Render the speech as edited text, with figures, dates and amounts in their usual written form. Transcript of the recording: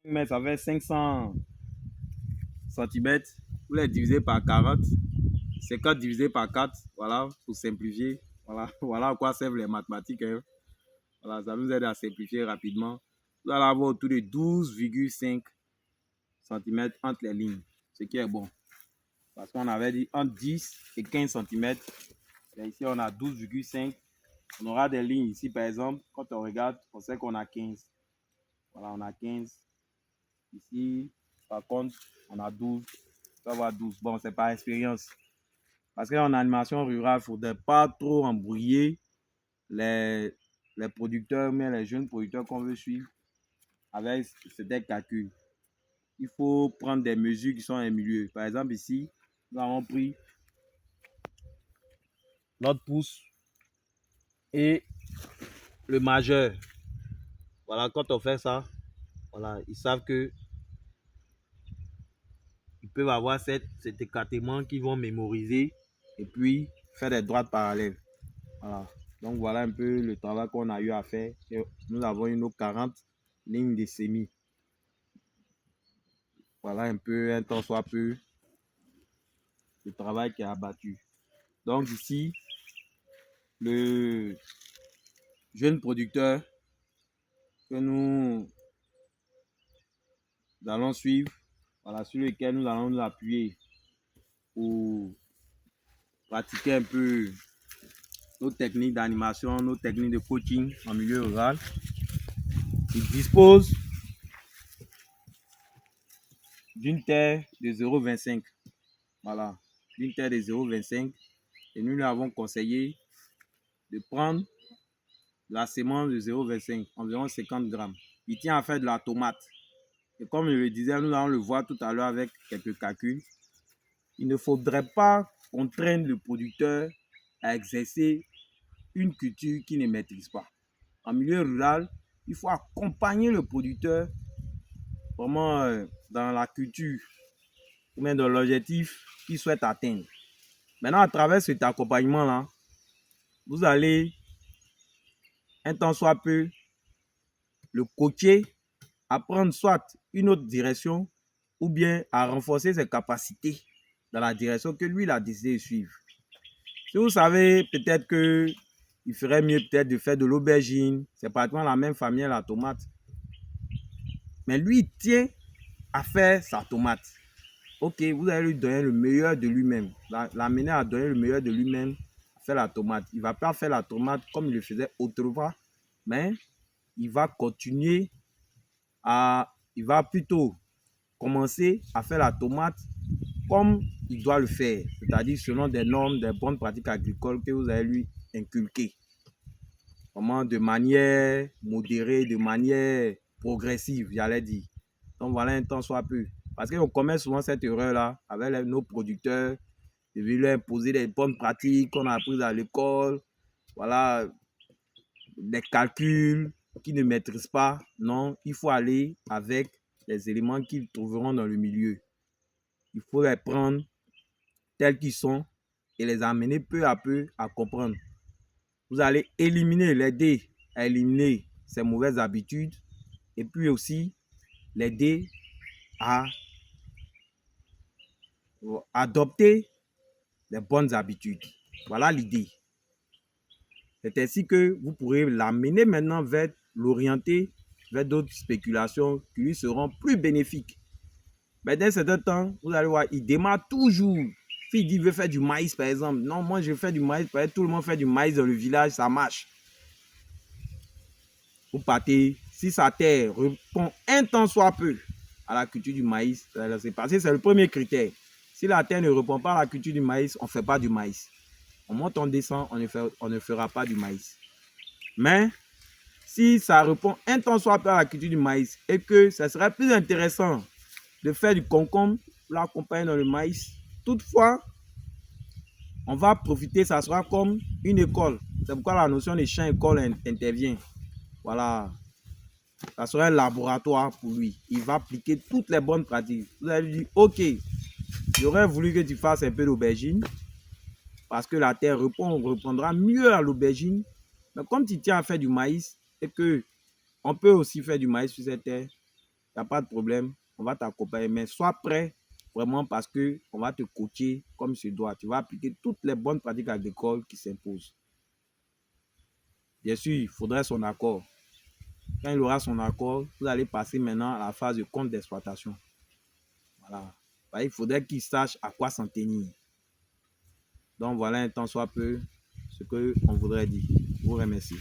Mais ça fait 500 centimètres. Vous les divisez par 40. 50 divisé par 4. Voilà, pour simplifier. Voilà, voilà à quoi servent les mathématiques, hein. Voilà, ça nous aide à simplifier rapidement. Vous allez avoir autour de 12,5 centimètres entre les lignes, ce qui est bon. Parce qu'on avait dit entre 10 et 15 centimètres. Et ici, on a 12,5. On aura des lignes ici, par exemple. Quand on regarde, on sait qu'on a 15. Voilà, on a 15. Ici, par contre, on a 12. Ça va 12. Bon, c'est par expérience. Parce qu'en animation rurale, il ne faudrait pas trop embrouiller les, les producteurs, mais les jeunes producteurs qu'on veut suivre avec des calculs. Il faut prendre des mesures qui sont au milieu. Par exemple, ici, nous avons pris notre pouce et le majeur. Voilà, quand on fait ça, voilà, ils savent que ils peuvent avoir cet écartement qu'ils vont mémoriser et puis faire des droites parallèles. Voilà. Donc voilà un peu le travail qu'on a eu à faire. Et nous avons une autre 40 lignes de sémis. Voilà un peu, un temps soit peu, le travail qui est abattu. Donc ici, le jeune producteur que nous allons suivre, voilà, sur lequel nous allons nous appuyer pour pratiquer un peu nos techniques d'animation, nos techniques de coaching en milieu rural. Il dispose d'une terre de 0,25. Voilà, d'une terre de 0,25. Et nous lui avons conseillé de prendre la semence de 0,25, environ 50 grammes. Il tient à faire de la tomate. Et comme je le disais, nous allons le voir tout à l'heure avec quelques calculs. Il ne faudrait pas contraindre le producteur à exercer une culture qu'il ne maîtrise pas. En milieu rural, il faut accompagner le producteur vraiment dans la culture ou même dans l'objectif qu'il souhaite atteindre. Maintenant, à travers cet accompagnement-là, vous allez, un temps soit peu, le coacher à prendre soit une autre direction ou bien à renforcer ses capacités dans la direction que lui, il a décidé de suivre. Si vous savez peut-être qu'il ferait mieux peut-être de faire de l'aubergine, c'est pratiquement la même famille, la tomate. Mais lui, il tient à faire sa tomate. Ok, vous allez lui donner le meilleur de lui-même, l'amener à donner le meilleur de lui-même, faire la tomate. Il ne va pas faire la tomate comme il le faisait autrefois, mais il va continuer il va plutôt commencer à faire la tomate comme il doit le faire, c'est-à-dire selon des normes, des bonnes pratiques agricoles que vous allez lui inculquer. Vraiment de manière modérée, de manière progressive, j'allais dire. Donc voilà un temps soit peu. Parce qu'on commet souvent cette erreur-là avec nos producteurs, de leur imposer des bonnes pratiques qu'on a apprises à l'école, voilà, des calculs qu'ils ne maîtrisent pas. Non, il faut aller avec les éléments qu'ils trouveront dans le milieu. Il faut les prendre tels qu'ils sont et les amener peu à peu à comprendre. Vous allez l'aider à éliminer ces mauvaises habitudes et puis aussi l'aider à adopter les bonnes habitudes. Voilà l'idée. C'est ainsi que vous pourrez l'amener maintenant vers l'orienter vers d'autres spéculations qui lui seront plus bénéfiques. Mais d'un certain temps, vous allez voir, il démarre toujours. S'il dit qu'il veut faire du maïs, par exemple, non, moi je fais du maïs, tout le monde fait du maïs dans le village, ça marche. Vous partez, si sa terre répond un temps soit peu à la culture du maïs, c'est passé, c'est le premier critère. Si la terre ne répond pas à la culture du maïs, on ne fait pas du maïs. On monte, on descend, on ne fera pas du maïs. Mais si ça répond un temps soit peu à la culture du maïs et que ça serait plus intéressant de faire du concombre pour l'accompagner dans le maïs, toutefois, on va profiter, ça sera comme une école. C'est pourquoi la notion de champ-école intervient. Voilà, ça sera un laboratoire pour lui. Il va appliquer toutes les bonnes pratiques. Vous allez lui dire, ok, j'aurais voulu que tu fasses un peu d'aubergine parce que la terre répondra mieux à l'aubergine. Mais comme tu tiens à faire du maïs et que on peut aussi faire du maïs sur cette terre, n'y a pas de problème, on va t'accompagner. Mais sois prêt vraiment parce qu'on va te coacher comme ce doit. Tu vas appliquer toutes les bonnes pratiques agricoles qui s'imposent. Bien sûr, il faudrait son accord. Quand il aura son accord, vous allez passer maintenant à la phase de compte d'exploitation. Voilà. Il faudrait qu'il sache à quoi s'en tenir. Donc voilà un tant soit peu ce qu'on voudrait dire. Je vous remercie.